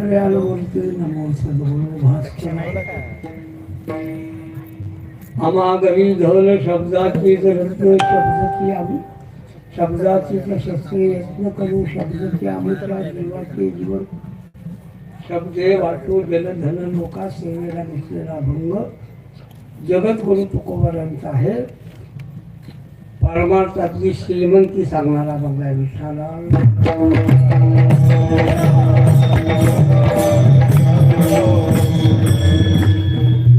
कार्यालवरती नमो सद्गुरु भास्कर आमागरी धल शब्दाची रत्न शब्दाची आम्ही शब्दाची शस्त्रे यत्न करू शब्दाची आमच्या जीवाचे जीवन शब्दे वाटू जलधन लोका सेवेला दिसलेला अभंग जगद्गुरु तुकोबारांचा आहे. परमार्थातली श्रीमंती सांगणारा बंगला विठ्ठला.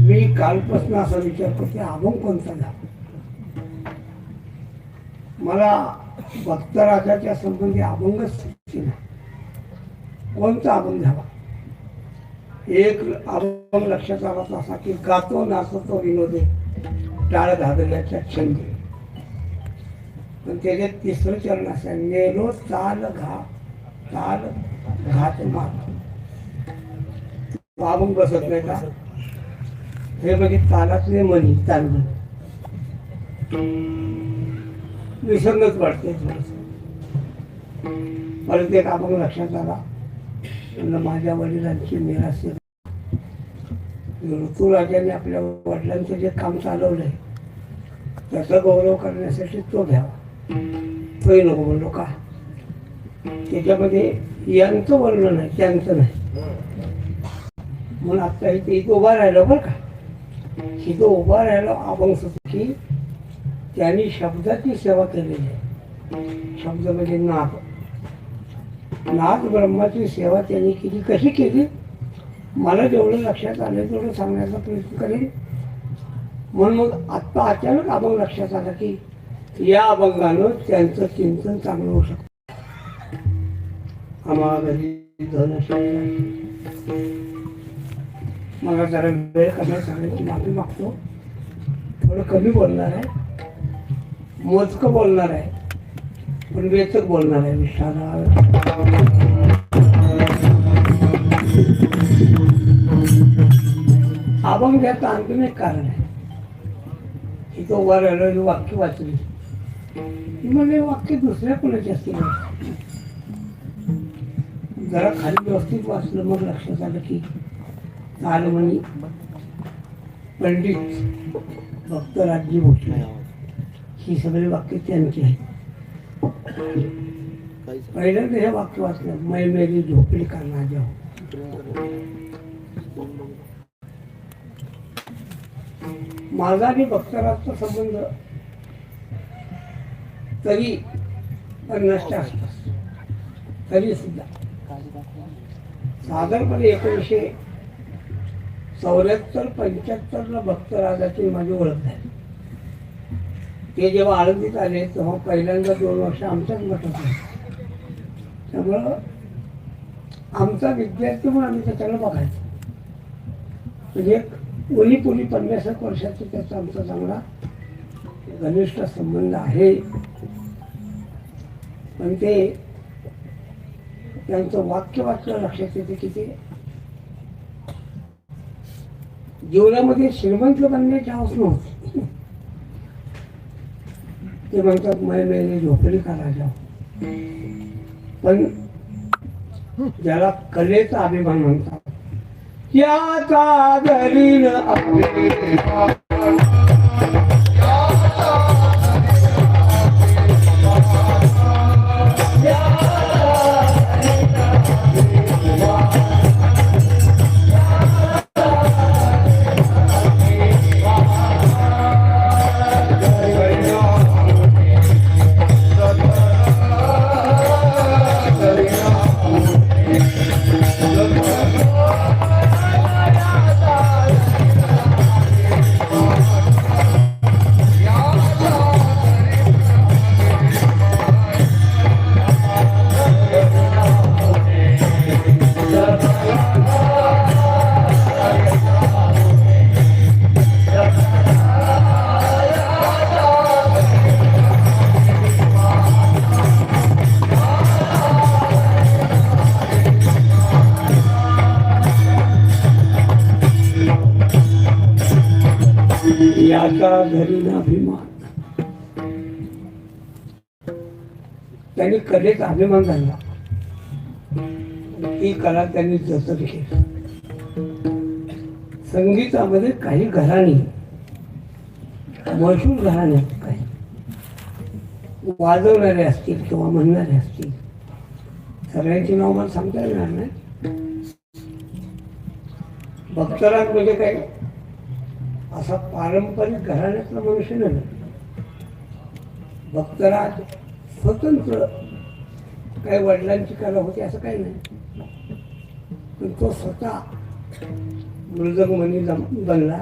मी कालपासून असा विचार करते अभंग कोणता द्या. मला भक्तराजाच्या संबंधी अभंगच कोणता अभंग घ्यावा. एक अभंग लक्षात आला असा की गातो नाचतो विनोदे टाळ घागऱ्याच्या छंदी. पण त्याच्यात तिसरं चरण असं नेलो ताल घात मार. अभंग बसत नाही का हे बघित तालातले मनी तांदूळ विसंगत वाटते थोडस. परत एक अभंग लक्षात आला माझ्या वडिलांची निराशे ऋतुराजाने आपल्या वडिलांचं जे काम चालवलंय त्याचा गौरव करण्यासाठी तो घ्यावा. तोही नको म्हणलो का त्याच्यामध्ये यांचं वर्णन आहे त्यांचं नाही. म्हणून आता इथं उभा राहिलो बरं का. इथं उभा राहिलो अभंग की त्यांनी शब्दाची सेवा केलेली आहे. शब्द म्हणजे नाद. नाद ब्रह्माची सेवा त्यांनी केली. कशी केली मला जेवढं लक्षात आलं तेवढं सांगण्याचा प्रयत्न करेन. म्हणून मग आत्ता अचानक अभंग लक्षात आला की या अभंगानं त्यांचं चिंतन चांगलं होऊ शकतं. मला जरा वेळ करण्यास सांगायची माफी मागतो. थोडं कमी बोलणार आहे, मोजकं बोलणार आहे, पण वेचक बोलणार आहे. विशाला अभंग घ्यायचं आणखीन एक कारण आहे. इथं उभा राहिलं वाक्य वाचली म्हणजे वाक्य दुसऱ्या कोणाची असतील. जरा खाली व्यवस्थित वाचलं मग लक्षात आलं की तालमणी पंडित भक्तराजी भोसले ही सगळी वाक्य त्यांची आहेत. पहिल्यांदा हे वाक्य वाचलं मै मेरी झोपडी करणार जाऊ. माझा आणि भक्तराजचा संबंध तरी 50च्या आसपास. तरी सुद्धा साधारणपणे 1974-75ला भक्तराजाची माझी ओळख झाली. ते जेव्हा आळंदीत आले तेव्हा पहिल्यांदा 2 वर्ष आमच्याच मठात होते. त्यामुळं आमचा विद्यार्थी म्हणून आम्ही त्याच्याला बघायचो. म्हणजे एक उली 50 वर्षाचा त्याचा आमचा चांगला घनिष्ठ संबंध आहे. पण ते त्यांचं वाक्य वाचलं लक्षात येते की ते जीवनामध्ये श्रीमंत बनण्याची हौस नव्हती. ते म्हणतात मै मेरी झोपडी का राजा. पण ज्याला कलेचा अभिमान म्हणतात याचा घरी याचा घरी अभिमान. त्यांनी कलेचा अभिमान झाला. ती कला त्यांनी जतन केली. संगीतामध्ये काही घराणी मशहूर घराणे काही वाजवणारे असतील किंवा म्हणणारे असतील, सगळ्यांची नाव मला सांगता येणार नाही. भक्तराज म्हणजे काय असा पारंपरिक घराण्यातला मनुष्य नाही. भक्तराज स्वतंत्र काही वडिलांची कला होती असं काही नाही, पण तो स्वतः मृदंगमणी बनला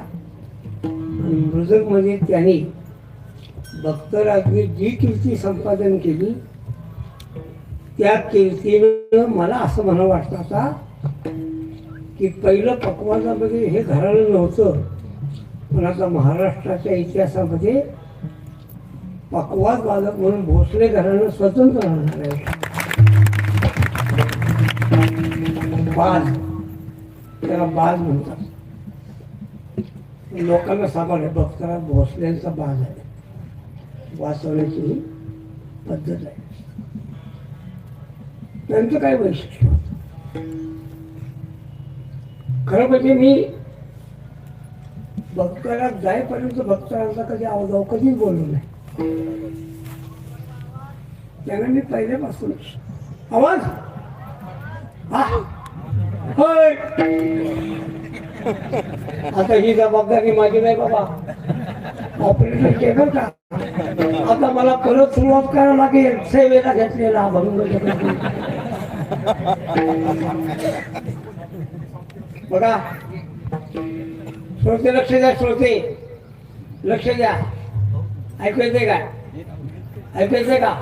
आणि मृदंगमध्ये त्यांनी भक्तराजने जी कीर्ती संपादन केली त्या कीर्तीनं मला असं म्हणा वाटतं आता की पहिलं पकवाजामध्ये हे घराणं नव्हतं, पण आता महाराष्ट्राच्या इतिहासामध्ये पकवाज वादक म्हणून भोसले घराणं स्वतंत्र राहणार आहे. बाज, त्याला बाज म्हणतात. लोकांना सामान्य भक्तराज भोसल्यांचा बाज आहे, वाचवण्याची ही पद्धत आहे. त्यांचं काय वैशिष्ट्य खरं म्हणजे मी भक्तराज जाईपर्यंत भक्तराजांचा कधी अवजाव कधीच बोललो नाही. त्यांना मी पहिल्यापासूनच आवाज होय, आता ही जबाबदारी माझी नाही बाबा, ऑपरेशन केलं का आता मला परत सुरुवात करावं लागेल. सेवेला घेतलेला अभंग बघा. श्रोते लक्ष द्या, श्रोते लक्ष द्या. ऐकू येते का? ऐकू येते का?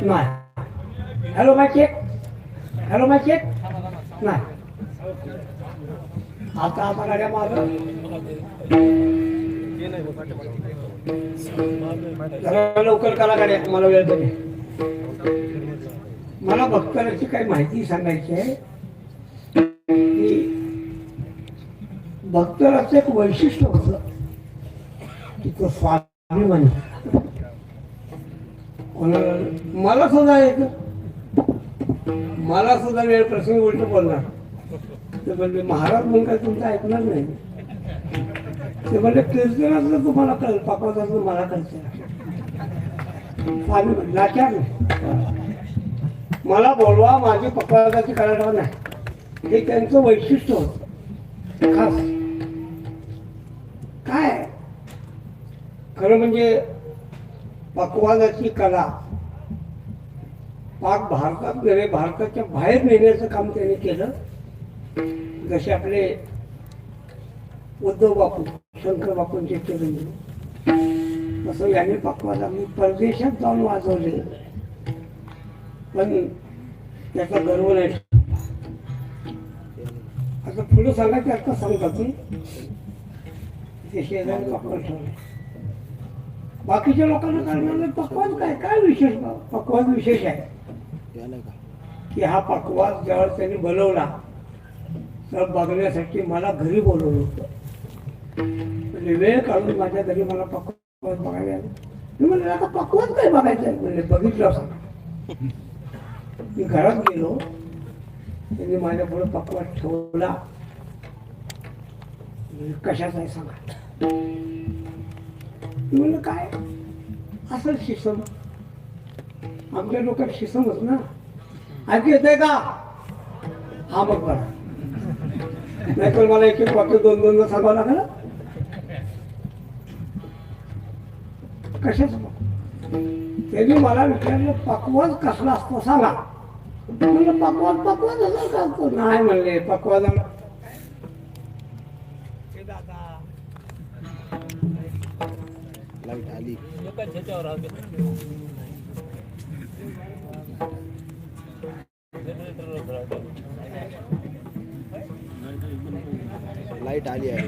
नाही. हॅलो माय चेक, हॅलो माय चेक नाही. आता गाड्या मार जरा लवकर करा गाड्या, मला वेळ देते. मला भक्तराची काही माहिती सांगायची आहे की भक्तराचं एक वैशिष्ट्य होतं की तो स्वाभिमानी. कोणाला मला सुद्धा येत, मला सुद्धा वेळ प्रसंगी उलट बोलणार. ते म्हणले महाराज म्हणून काय तुमचं ऐकणार नाही. ते म्हणले कीर्तनाचं तुम्हाला कळेल, पाकवाचं मला कळतं. स्वाभिमान लाचार नाही. मला बोलवा, माझी पकवाजाची करायला नाही, हे त्यांचं वैशिष्ट्य होतं खास. काय खरं म्हणजे पकवाजाची कला पाक भारतात नव्हे, भारताच्या बाहेर नेण्याचं काम त्यांनी केलं. जसे आपले उद्धव बापू, शंकर बापूंचे केलं, तसं याने पकवाज आम्ही परदेशात जाऊन वाजवले, पण त्याचा गर्व नाही. आता पुढे सांगायचं अर्थ सांगतात ते शेजारी पकवाज ठेवले. बाकीच्या लोकांना करणार पकवाज काय काय विशेष? पकवाज विशेष आहे की हा पकवाज ज्यावेळेस त्यांनी बनवला तर बघण्यासाठी मला घरी बोलवलं होतं. म्हणजे वेळ काढून माझ्या घरी मला पकवाज बघायला आलं. मी म्हणलं आता पकवाज काय बघायचं आहे? म्हणजे बघितलं सांगा. मी घरात गेलो, त्यांनी माझ्या पुढे पकवाज ठेवला. कशाचा आहे सांगा. मी म्हणलं काय असं शिसम, आमच्या डोक्यात शिसमच ना. ऐकू येतंय का? हा मग बरं, नाहीतर मला एक एक वाक्य दोन दोनदा सांगावं लागलं. कशाच? त्यांनी मला विचारलं पकवाज कसला असतो सांगा. म्हणलं पकवाज पकवाज असं का असतो? नाही म्हणले पकवाज लाईट आली. लाईट आली आहे.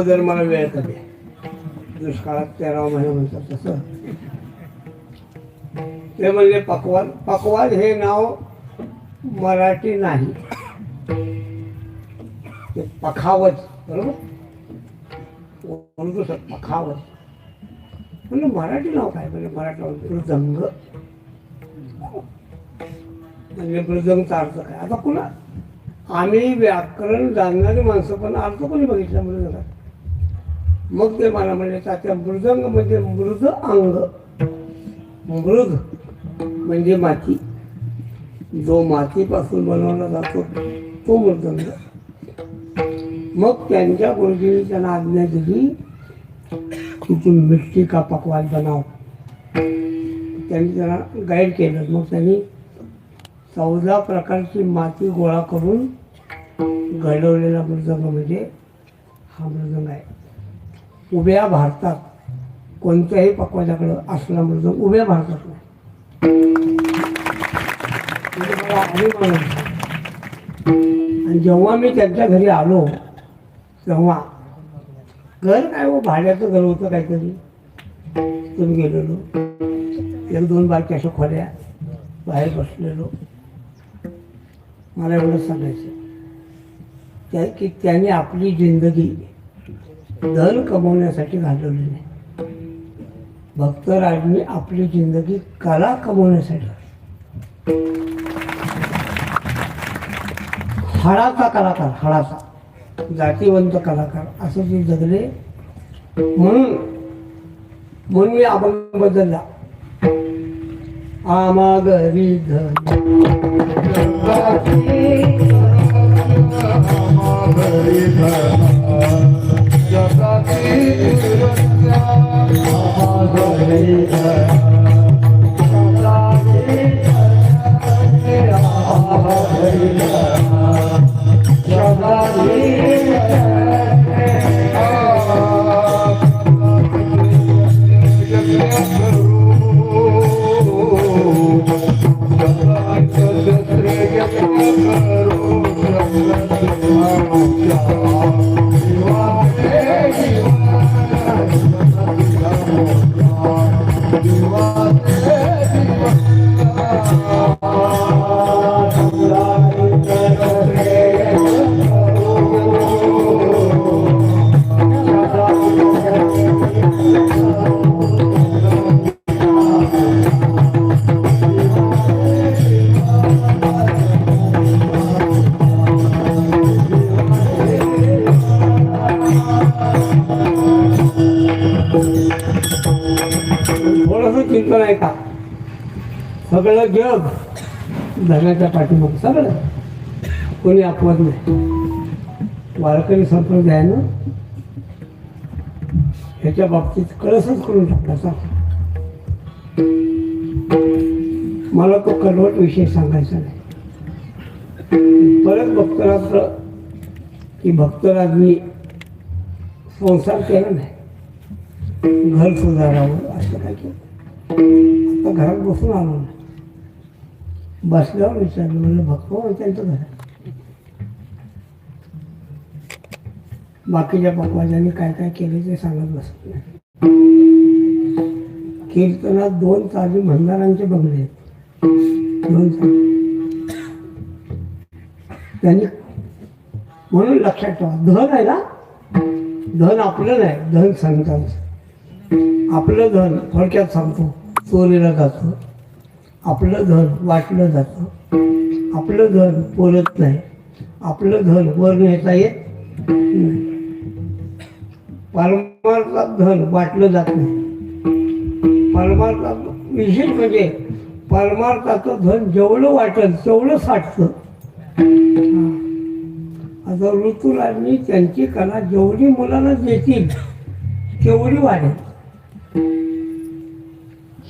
अगोदर मला वेळ कधी दुष्काळात 13 महिने म्हणतात तसं ते म्हणले पकवान. पकवान हे नाव मराठी नाही, ते पखावत, बरोबर, उर्दू सर पखावत. म्हणजे मराठी नाव काय, म्हणजे मराठी मृदंग, म्हणजे मृदंगचा अर्थ काय. आता पुन्हा आम्ही व्याकरण जाणणारी माणसं पण अर्थ कोणी बघितला मृदंगात. मग ते मला म्हणले त्या मृदंग म्हणजे मृद अंग, मृद म्हणजे माती, जो मातीपासून बनवला जातो तो मृदंग. मग त्यांच्या गुरुजींनी त्यांना आज्ञा दिली की तू मिट्टी का पकवान बनाव. त्यांनी त्यांना गाईड केलं. मग त्यांनी 14 प्रकारची माती गोळा करून घडवलेला मृदंग म्हणजे हा मृदंग आहे. उभ्या भारतात कोणत्याही पकवानाकडं असला मृदंग उभ्या भारतात नाही. मला अभिमान आहे. आणि जेव्हा मी त्यांच्या घरी आलो तेव्हा घर काय हो, भाड्याचं घर होतं काहीतरी. तुम्ही गेलेलो 1-2 बारक्या अशा खोल्या, बाहेर बसलेलो. मला एवढंच सांगायचं की त्याने आपली जिंदगी धन कमवण्यासाठी घालवली नाही. भक्तराजनी आपली जिंदगी कला कमवण्यासाठी, हाडाचा कलाकार, हाडाचा जातीवंत कलाकार असं ते जगले. म्हणून मी अभंग बदलला. आमा घरी धन चिंतन आहे का. सगळं जग धनाच्या पाठीमागे, सगळं कोणी अपवाद नाही. वारकरी संप्रदायानं ह्याच्या बाबतीत कळसच करून टाकला. मला तो कलवट विषय सांगायचा नाही. परत भक्तराज की भक्तराजनी संसार केला नाही, घर सुधारावं असं काय केलं. आता घरात बसून आलो ना, बसल्यावर विचारलं, म्हणलं भक्त त्यांचं घर बाकीच्या पकवाजांनी काय काय केले ते सांगत बसत नाही. कीर्तनात 2 ताली भंडारांचे बंगले आहेत, 2 ताली. त्यांनी म्हणून लक्षात ठेवा, धन आहे ना, धन आपलं नाही, धन संतांचं. आपलं धन थोडक्यात सांगतो, चोरीला जातं. आपलं धन वाटलं जातं. आपलं धन पुरत नाही. आपलं धन वर नेता येत नाही. परमार्थात धन वाटलं जात नाही. परमार्थात विशेष म्हणजे परमार्थाचं धन जेवढं वाटेल तेवढं साठतं. आता ऋतुराजनी त्यांची कला जेवढी मुलांना देतील तेवढी वाढेल.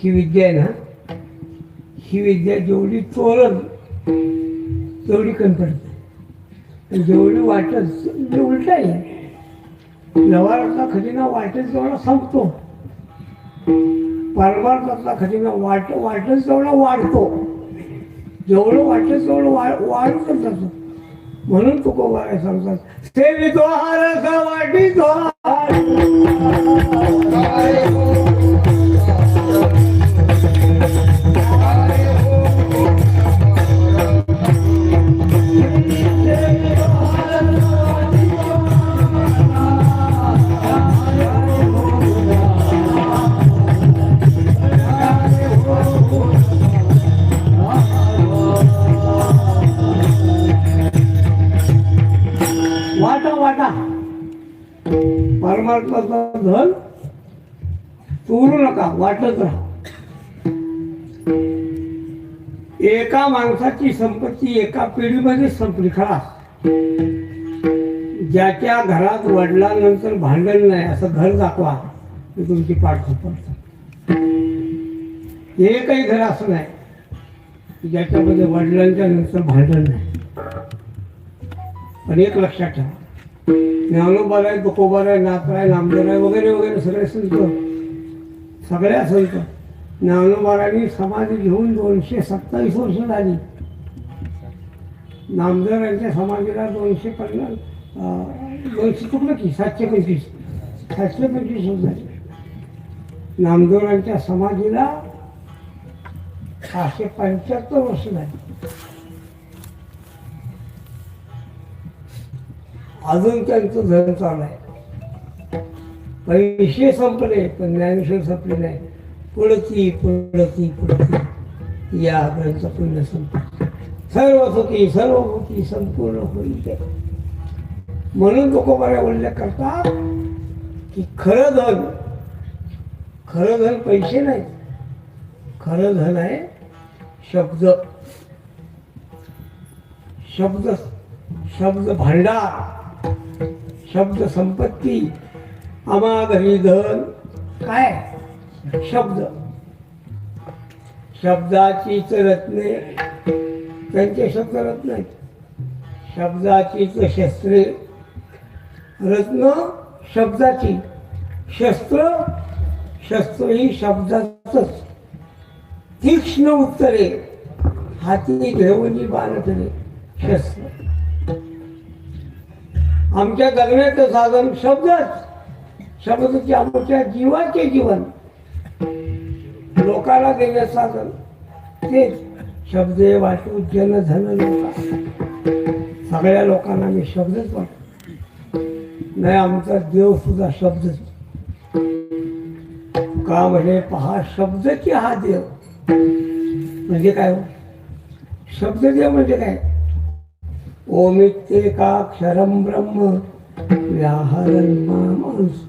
ही विद्या आहे ना, ही विद्या जेवढी चोरल तेवढी कमी पडते. जेवढी वाटेल म्हणजे उलट आहे. व्यवहारातला खजिना वाटेल तेवढा संपतो, परमार्थातला खजिना वाटेल तेवढा वाढतो. जेवढं वाटेल तेवढं वाढतच जातो. म्हणून तुकोबाराय सांगतात सेवितो रस वाटितो वाटा वाटा परमात्माचं धन चोरू नका, वाटत राहा. एका माणसाची संपत्ती एका पिढीमध्ये संपली खलास. ज्याच्या घरात वडिलांनंतर भांडण नाही असं घर दाखवा की तुमची पाठ पडतात. एकही घर असं नाही की ज्याच्यामध्ये वडिलांच्या नंतर भांडण नाही. पण एक लक्षात ठेवा, ज्ञानोबाराय, तुकोबाराय, नाथराय, नामदेवराय वगैरे वगैरे सगळे संत, सगळ्या संत ज्ञानोबारायांनी समाधी घेऊन 227 वर्ष झाली. नामदेवरायांच्या समाधीला 250 200 चुकलं की 725 वर्ष झाली. नामदेवरायांच्या समाधीला 675 वर्ष झाली. अजून त्यांचं धन चालू आहे. पैसे संपले पण ज्ञानेश्वर संपले नाही. पुढती पुढती पुढती या ग्रंथ पुण्य संपले. सर्व सुखी सर्वभूती संपूर्ण होईल. म्हणून तुकोबाराय उल्लेख करतात की खरं धन पैसे नाही, खरं धन आहे शब्द. शब्द भांडार, शब्द संपत्ती. आम्हा घरी धन काय? शब्द. शब्दाचीच रत्ने, त्यांचे शब्द रत्न आहेत. शब्दाचीच शस्त्रे, रत्न शब्दाची, शस्त्र ही शब्दाचंच. तीक्ष्ण उत्तरे हाती घेऊन बाणतरे शस्त्र. आमच्या जगण्याचं साधन शब्दच. शब्दाचे आमच्या जीवाचे जीवन लोकाला देण्याचं साधन तेच. शब्दे वाटू जन धन लोका. सगळ्या लोकांना मी शब्दच वाटतो. नाही आमचा देव सुद्धा शब्दच. का म्हणजे पहा, शब्दची हा देव म्हणजे काय? शब्द देव म्हणजे काय? ओमित्येकाक्षरं ब्रह्म व्याहरन् मामंस.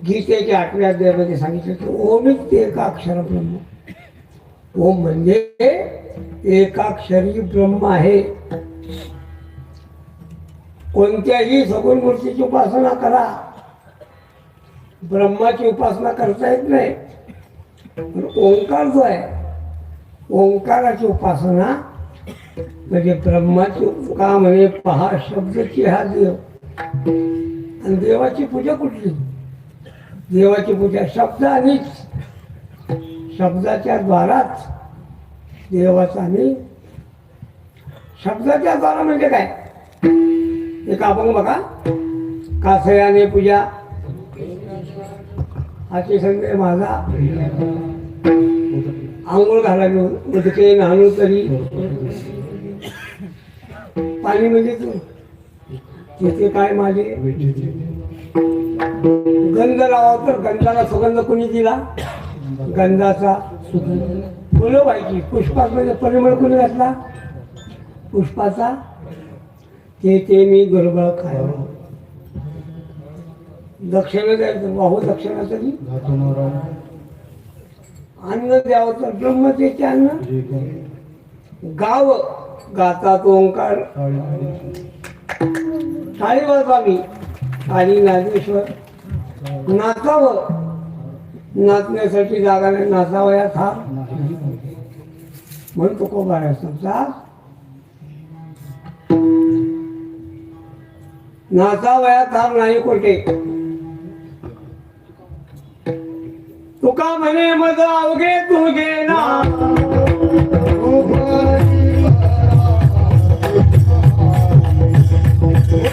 गीतेच्या 8व्या अध्यायामध्ये सांगितलं की ओमित्येकाक्षरं ब्रह्म. ओम म्हणजे एकाक्षरी ब्रह्म आहे. कोणत्याही सगुण मूर्तीची उपासना करा, ब्रह्माची उपासना करता येत नाही. पण ओंकार जो आहे, ओंकाराची उपासना म्हणजे ब्रह्माची. का म्हणे पहा, शब्दाची हा देव. आणि देवाची पूजा कुठली? देवाची पूजा शब्दानेच. शब्दाच्या द्वाराच देवाचा. आणि शब्दाच्या द्वारा म्हणजे काय? एक आपण बघा, कासयाने पूजा, हाची संदेह माझा, आंघोळ घालावी, उदके न्हाणू तरी पाणी म्हणजे तू. तिथे काय माझे गंध लावा, तर गंधाला सुगंध कुणी दिला? गंधाचा सुगंध. फुलं व्हायची. पुष्पामध्ये परिमळ कुणी घातला? पुष्पाचा. ते मी दुर्बळ खाय. दक्षिणा द्यायचं, वाहू दक्षिणा तरी. अन्न द्यावं तर ब्रह्मतेचे अन्न. गाव गातात ओंकार. टाळी वाजवावी आणि नादेश्वर. नाचावं, नाचण्यासाठी जागा नाही, नाचावया था. म्हणून तुकोबाराय सांगतात, नाचावया थार नाही कोठे. तुका म्हणे मज अवघे तुझे ना.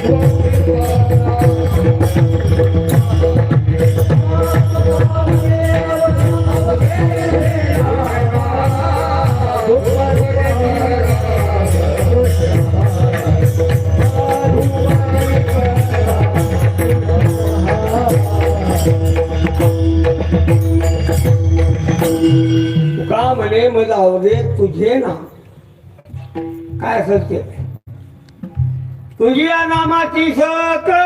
तुका म्हणे मग जाऊ दे तुझे ना काय असेल ते तुझी या नामाची सकळ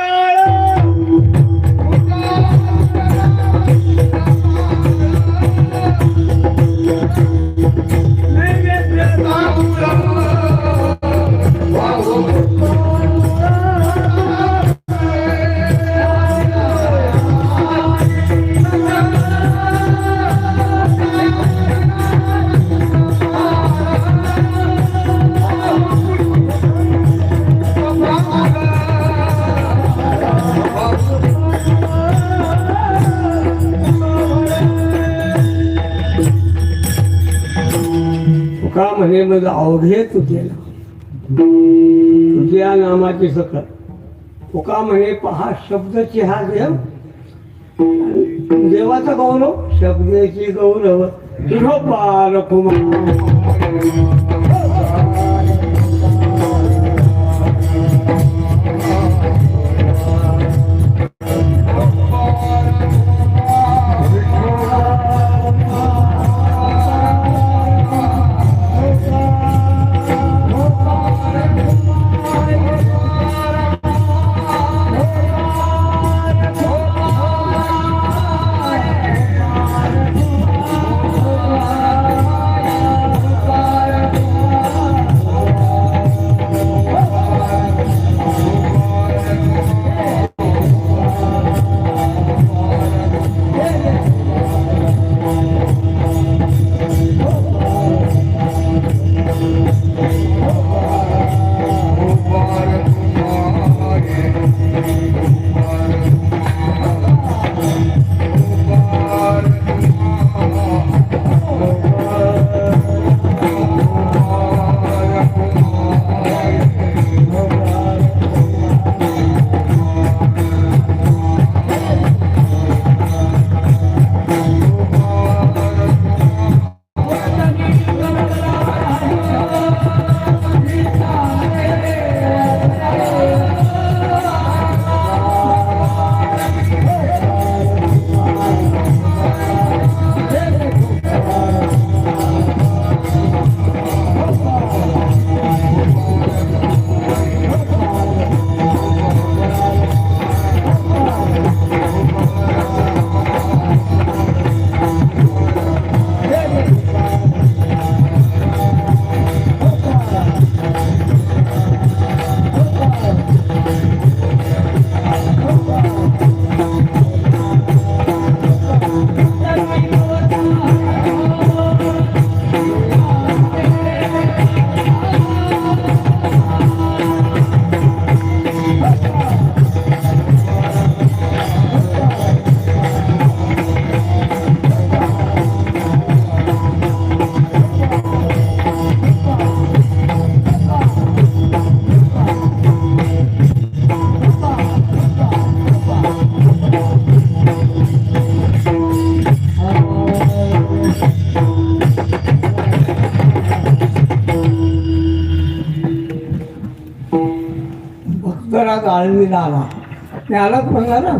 तुका म्हणे मग अवघे तुझे ना तुझ्या नामाची सकळ तुका म्हणे पहा शब्दची हा देव देवाचा गौरव शब्दाची गौरव तुझो पार भक्तराज आळंदीला आला मी आलाच म्हणणार ना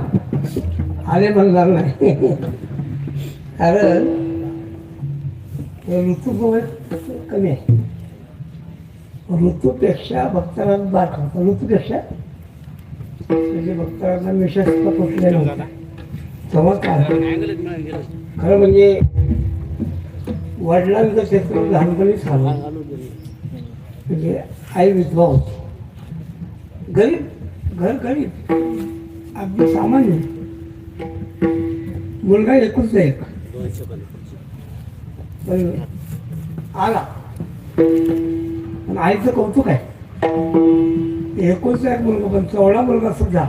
आले म्हणणार नाही कारण ऋतू कमी आहे ऋतूपेक्षा भक्तराज बारखा ऋतूपेक्षा म्हणजे भक्तराजला मिशस्त कुठले नव्हता चमत्कार खरं म्हणजे वडिलांचं क्षेत्र लहानपणीच झालं म्हणजे आई विधवा होती गरीब घर गरीब अगदी सामान्य मुलगा एकूच एक पण आला पण आईचं कौतुक आहे एकूच एक मुलगा पण 14 मुलगा सुद्धा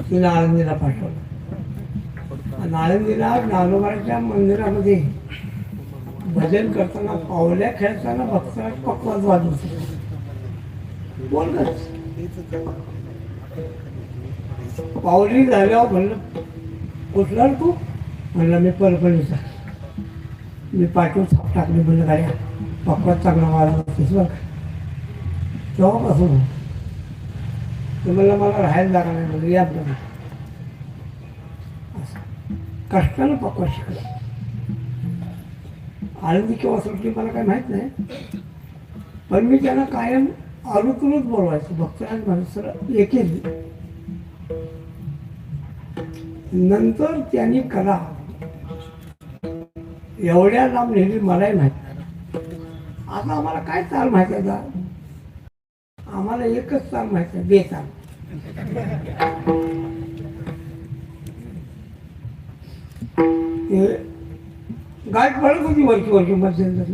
तिला आळंदीला पाठवला आणि आळंदीला ज्ञानोबाच्या मंदिरामध्ये भजन करताना पावल्या खेळताना भक्तराज पक्वाज वाजवतो बोलतच पावली झाल्यावर म्हणलं कुठला रे तू? म्हणलं मी परभणीचा. मी पाठवून छाप टाकली म्हणलं गाड्या पक्वात चांगला मारला होतीस बघ. तेव्हापासून ते म्हणलं मला राहायला जागा नाही म्हणलं या आपल्याला. असं कष्टानं पक्वा शिकलं. आळंदी केव्हा सुटली मला काही माहीत नाही, पण मी त्यांना कायम आलूतूनच बोलवायचं. भक्तराज महाराज एकेच. नंतर त्यांनी कला एवढ्या लांब नेली मलाही माहीत नाही. आता आम्हाला काय चाल माहिती आहे का? आम्हाला एकच चाल माहिती आहे, बेचाल. गाठ पडत होती वरची मध्यंतरी.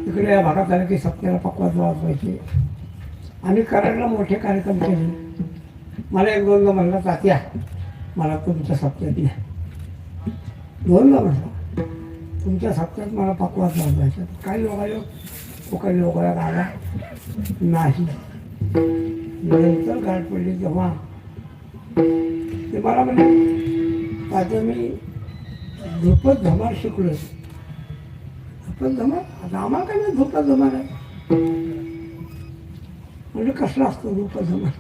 इकडे या भागात आलं की सत्याला पकवाज वाजवायचे. आम्ही कराडला मोठे कार्यक्रम केले. मला एक दोनदा म्हणला तात्या मला तुमच्या सप्त्यात या. दोनदा म्हणला तुमच्या सप्त्यात मला पकवाज वाजवायचा. काही लोकांना आला नाही. नंतर गाठ पडली तेव्हा ते मला म्हणजे तात्या मी ध्रुपद धमाल शिकलो. ध्रुपद धमाल आता आम्हाला काय नाही ध्रुपद धमाल आहे म्हणजे कसला असतो ध्रुपद धमाल?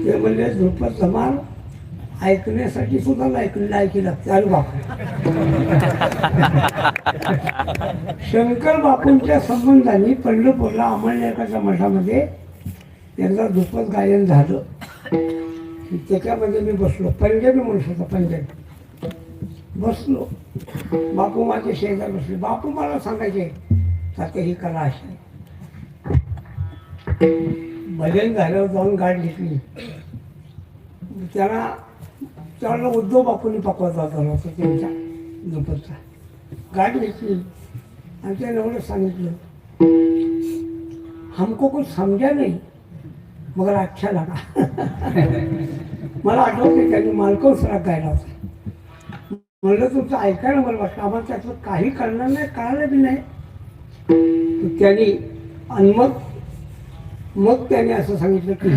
ते म्हणजे ध्रुपद धमाल ऐकण्यासाठी सुद्धा ऐकली लागते. अरे बापू शंकर बापूंच्या संबंधाने पंढरपूरला अमळनेरच्या मठामध्ये एकदा ध्रुपद गायन झालं. त्याच्यामध्ये मी बसलो. पंजाबी माणूस होता, पंजाबी. बसलो. बापू माझे शेजार बसले. बापू मला सांगायचे तात्या ही कला अशी आहे. भजन झाल्यावर जाऊन गाठ घेतली. त्याला उद्धव बापूंनी पकवाज वाजवला होता त्यांच्या ध्रुपदचा. गाठ घेतली आणि त्याने एवढं सांगितलं हमको कुछ समजा नाही मगर अच्छा लगा. मला आठवते त्यांनी मालकं सराग गायला होता. म्हणलं तुमचं ऐकायला मला वाटतं, आम्हाला त्यातलं काही कळणार नाही, कळालं बी नाही. त्यांनी आणि मग त्याने असं सांगितलं की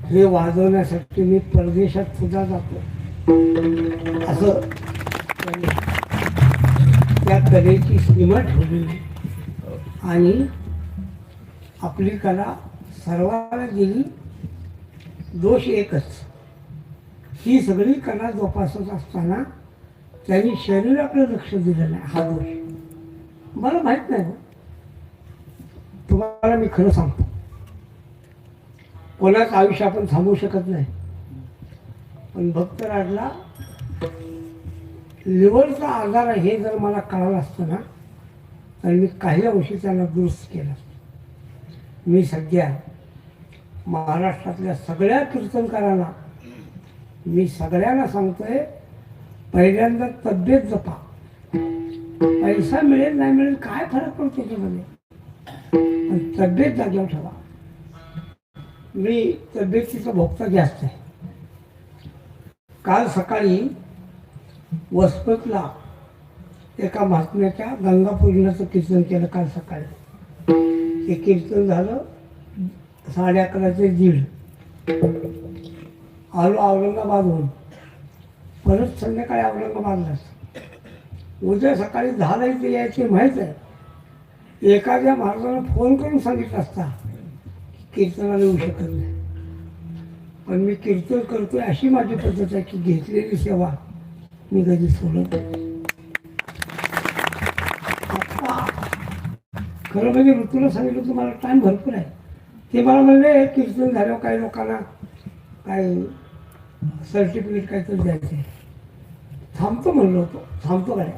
हे वाजवण्यासाठी मी परदेशात सुद्धा जातो. असं त्या कलेची सीमा ठेवली आणि आपली कला सर्वांना दिली. दोष एकच, ही सगळी कला जोपासत असताना त्यांनी शरीराकडे लक्ष दिलं नाही. हा दोष मला माहीत नाही. तुम्हाला मी खरं सांगतो, कोणाचं आयुष्य आपण थांबवू शकत नाही. पण भक्तराजला लिव्हरचा आजार आहे हे जर मला कळालं असतं ना तर मी काही अंशी त्यांना दुरुस्त केलं असतं. मी सध्या महाराष्ट्रातल्या सगळ्या कीर्तनकारांना मी सगळ्यांना सांगतोय, पहिल्यांदा तब्येत जपा. पैसा मिळेल नाही मिळेल काय फरक पडतो त्याच्यामध्ये, पण तब्येत जागेवर ठेवा. मी तब्येतीचा भोगता जास्त आहे. काल सकाळी वसमतला एका महात्म्याच्या गंगापूजनाचं कीर्तन केलं. काल सकाळी ते कीर्तन झालं 11:30 ते 1:30. आलो औरंगाबादहून, परत संध्याकाळी औरंगाबादलाच. उद्या सकाळी 10ला इथे यायचे माहीत आहे. एखाद्या महाराजांना फोन करून सांगितलं असता कीर्तनाला येऊ शकत नाही, पण मी कीर्तन करतोय अशी माझी पद्धत आहे की घेतलेली सेवा मी कधी सोडत नाही. खरं म्हणजे ऋतूला सांगितलं तुम्हाला टाईम भरपूर आहे. ते मला म्हणले कीर्तन झाल्यावर काही लोकांना काय सर्टिफिकेट काहीतरी द्यायचं आहे. थांबतो म्हणलो होतो, थांबतो काय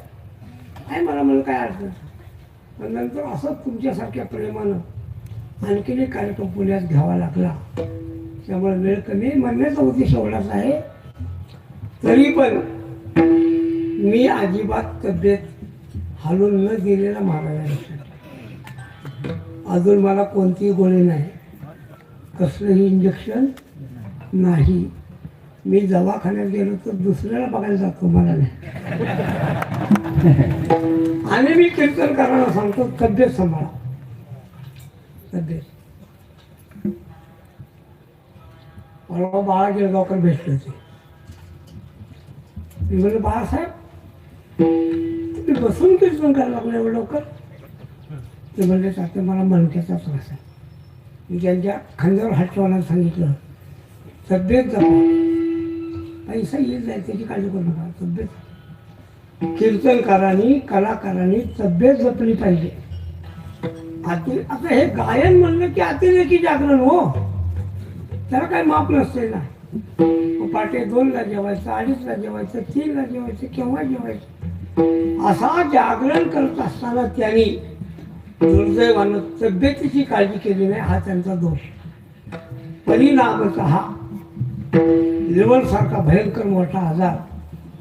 नाही मला म्हणलं काय अडचण. पण नंतर असं तुमच्यासारख्या प्रेमानं आणखीन एक कार्यक्रम पुण्यात घ्यावा लागला. त्यामुळे वेळ कमी म्हणण्याचा उद्देश एवढाच आहे. तरी पण मी अजिबात तब्येत हालून न दिलेला महाराजांना. अजून मला कोणतीही गोळी नाही, कसलंही इंजेक्शन नाही. मी दवाखान्यात गेलो तर दुसऱ्याला बघायला जातो, मला नाही. आणि मी कीर्तनकारांना सांगतो तब्येत सांभाळा. तब्येत. परवा बाळा गिरगावकर भेटले होते. मी म्हणलं बाळासाहेब तुम्ही बसून कीर्तन करायला लागलं एवढं लवकर? ते म्हणले आता मला मणक्याचा त्रास आहे. मी त्यांच्या खांद्यावर हात ठेवायला सांगितलं, तब्येत जपा, पैसा येईल जाईल त्याची काळजी करू नका, तब्येत. कीर्तनकारांनी कलाकारांनी तब्येत जपली पाहिजे. आता हे गायन म्हणलं की अतिरेकी जागरण हो, त्याला काही माप नसते ना. पहाटे 2ला जेवायचं, 2:30ला जेवायचं, 3ला जेवायचं, केव्हा जेवायचं. असा जागरण करत असताना त्यांनी दुर्दैवानं तब्येतीची काळजी केली नाही, हा त्यांचा दोष. परिणामाचा हा लिव्हर सारखा भयंकर मोठा आजार,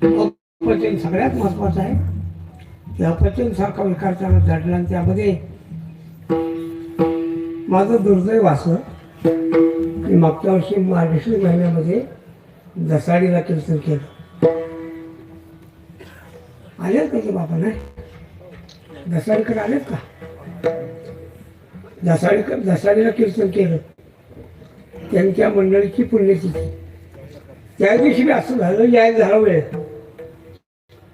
अपचन सगळ्यात महत्वाचा आहे. ते अपचन सारखा विकार त्यांना जडला आणि त्यामध्ये माझं दुर्दैव असं की मागच्या वर्षी मार्गशीर्ष महिन्यामध्ये दसाडीला कीर्तन केलं. आलेत का ते बाबा? नाही, दसाडीकडे आलेत का? दसाडीला कीर्तन केलं त्यांच्या मंडळीची पुण्यतिथी. त्या दिवशी असं झालं, यायला झाला वेळ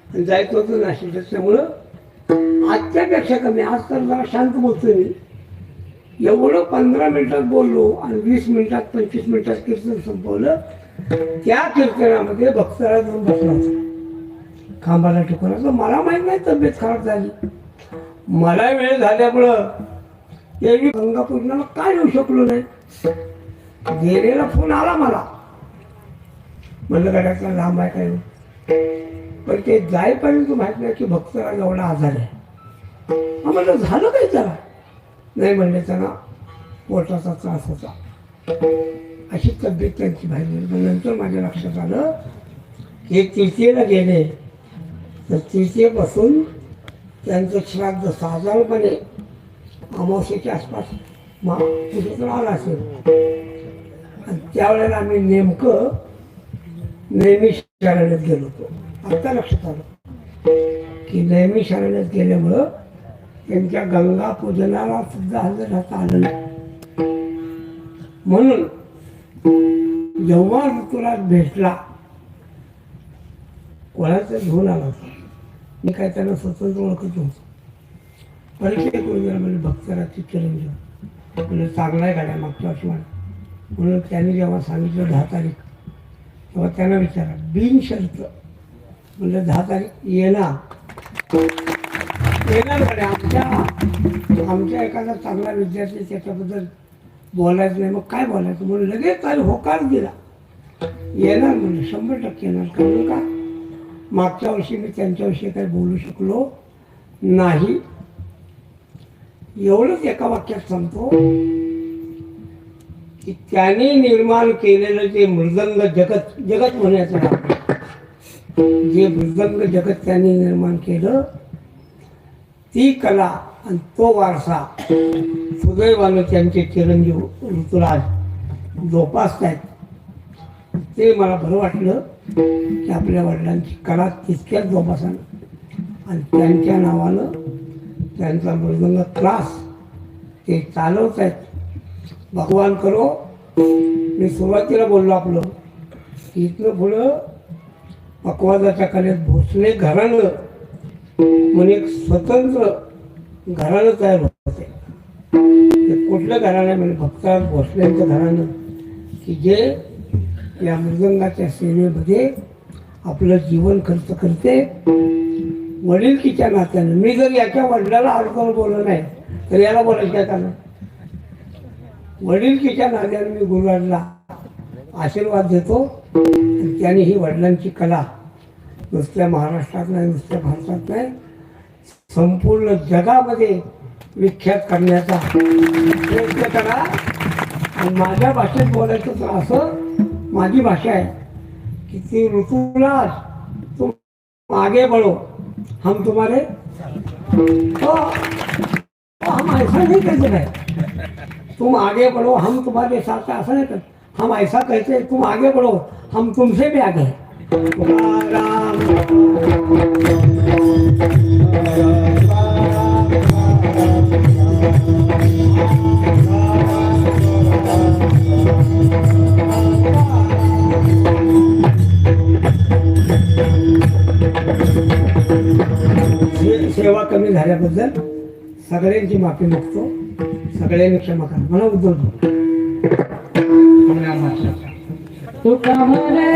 आणि जायचं होतं नाशिक. त्यामुळं आजच्यापेक्षा कमी, आज तर जरा शांत बोलतोय मी. एवढं 15 मिनिटात बोललो आणि 20 मिनिटात 25 मिनिटात कीर्तन संपवलं. त्या कीर्तनामध्ये भक्तराज जाऊन बसला होता खांबाला टिकून. असं मला माहीत नाही तब्येत खराब झाली, मला वेळ झाल्यामुळं मी गंगापूरला काय येऊ शकलो नाही. गेलेला फोन आला मला, म्हणलं गाड्याचा लांब आहे काय, पण ते जाईपर्यंत माहीत नाही की भक्तराज एवढा आजार आहे. म्हणलं झालं काय त्याला? नाही म्हणले त्यांना पोटाचा त्रास होता, अशी तब्येत त्यांची बाहेर. पण नंतर माझ्या लक्षात आलं की तृतीयेला गेले तर तृतीयेपासून त्यांचं श्राद्ध साधारणपणे अमावस्येच्या आसपास कुठेतून आला असेल. आणि त्यावेळेला आम्ही नेमकं नेहमी शरणात गेलो होतो. आत्ता लक्षात आलं की नेहमी शरणात गेल्यामुळं त्यांच्या गंगा पूजनाला सुद्धा हजर राहता आलं नाही. म्हणून जेव्हा ऋतुराज भेटला, कोणाचं घेऊन आला होता, मी काय त्यांना स्वतंत्र ओळखत नव्हतो. परिचय करून गेला म्हणजे भक्तराजची चिरंजीव, म्हणजे चांगला आहे गाड्या मागच्या वर्षी म्हणून त्यांनी जेव्हा सांगितलं 10 तारीख, तेव्हा त्यांना विचारा बिनशर्त म्हणजे 10 तारीख येणार गाड्या. आमच्या एखादा चांगला विद्यार्थी त्याच्याबद्दल बोलायचं नाही, मग काय बोलायचं म्हणून लगेच त्याला होकार दिला. येणार म्हणजे 100% येणार. कारण का मागच्या वर्षी मी त्यांच्याविषयी काही बोलू शकलो नाही. एवढंच एका वाक्यात सांगतो की त्याने निर्माण केलेलं जे मृदंग जगत, जगत म्हणायचं जे मृदंग जगत त्यांनी निर्माण केलं, ती कला आणि तो वारसा सुदैवानं त्यांचे चिरंजीव ऋतुराज जोपासतायत. ते मला बरं वाटलं की आपल्या वडिलांची कला तितक्याच जोपासानं आणि त्यांच्या नावानं त्यांचा मृदंग क्लास ते चालवत आहेत. भगवान करो. मी सुरुवातीला बोललो आपलं इथनं पुढं पकवाजाच्या कलेत भोसले घराणं म्हणून एक स्वतंत्र घराणं तयार होते. ते कुठलं घराणं म्हणजे भक्तराज भोसलेंचं घराणं की जे या मृदंगाच्या सेवेमध्ये आपलं जीवन खर्च करते. वडीलकीच्या नात्यानं मी जर याच्या वडिलाला अडकवून बोललो नाही तर याला बोलायचं काय कारण? वडीलकीच्या नात्यानं मी गुरुराजला आशीर्वाद देतो आणि त्यांनी ही वडिलांची कला नुसत्या महाराष्ट्रात नाही, नुसत्या भारतात नाही, संपूर्ण जगामध्ये विख्यात करण्याचा प्रयत्न करा. आणि माझ्या भाषेत बोलायचं तर असं, माझी भाषा आहे की ती ऋतुराज तुम आगे बढ़ो, हम तुम्हारे हम ऐसा नहीं कहते हैं तुम आगे बढ़ो हम तुम्हारे साथ, ऐसा नहीं कहते. हम ऐसा कहते हैं तुम आगे बढ़ो हम तुमसे भी आगे हैं. राम सेवा कमी झाल्याबद्दल सगळ्यांची माफी मागतो. सगळ्यांनी क्षमा करा. मला उद्धव तुका म्हणे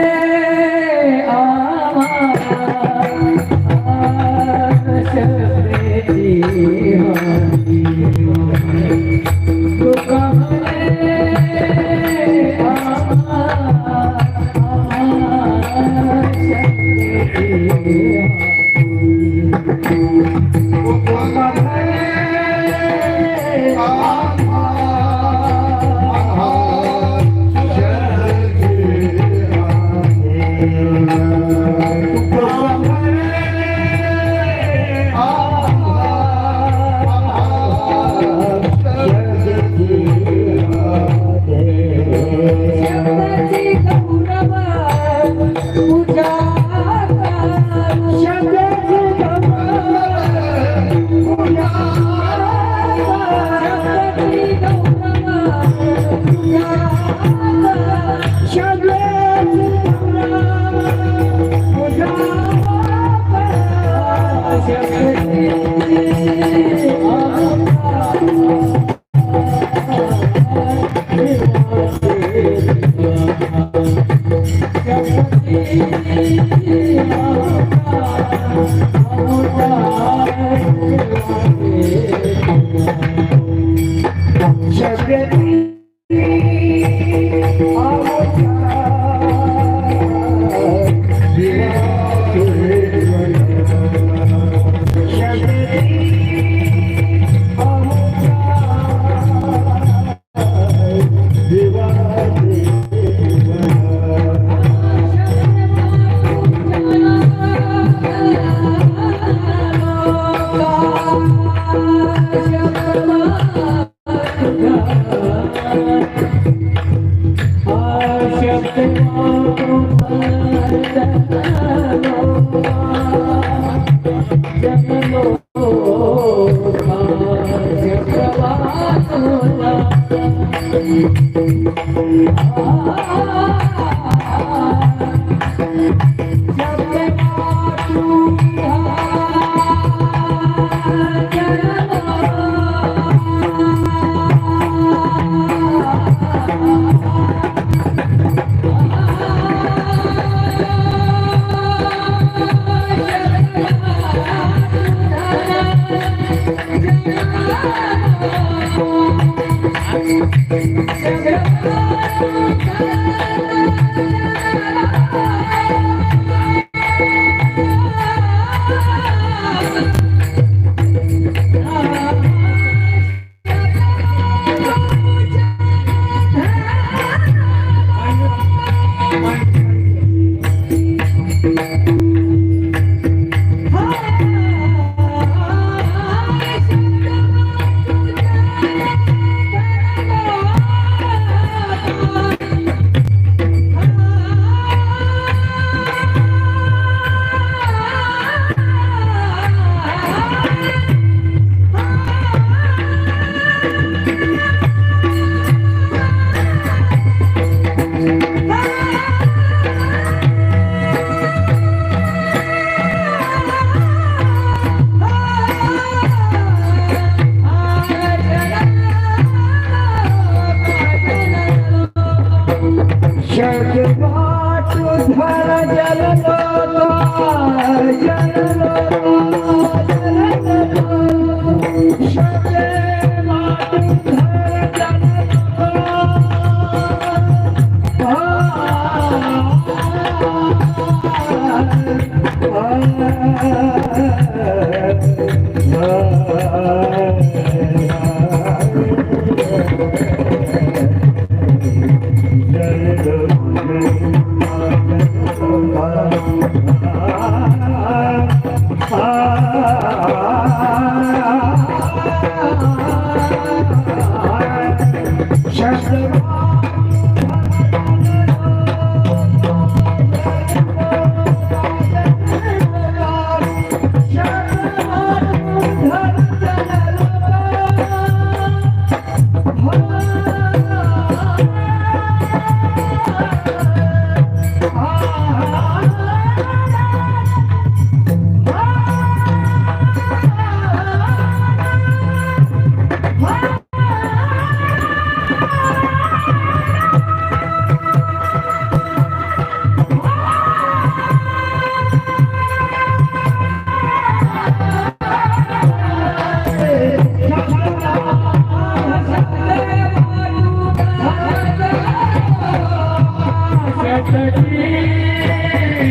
जय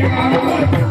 आवडता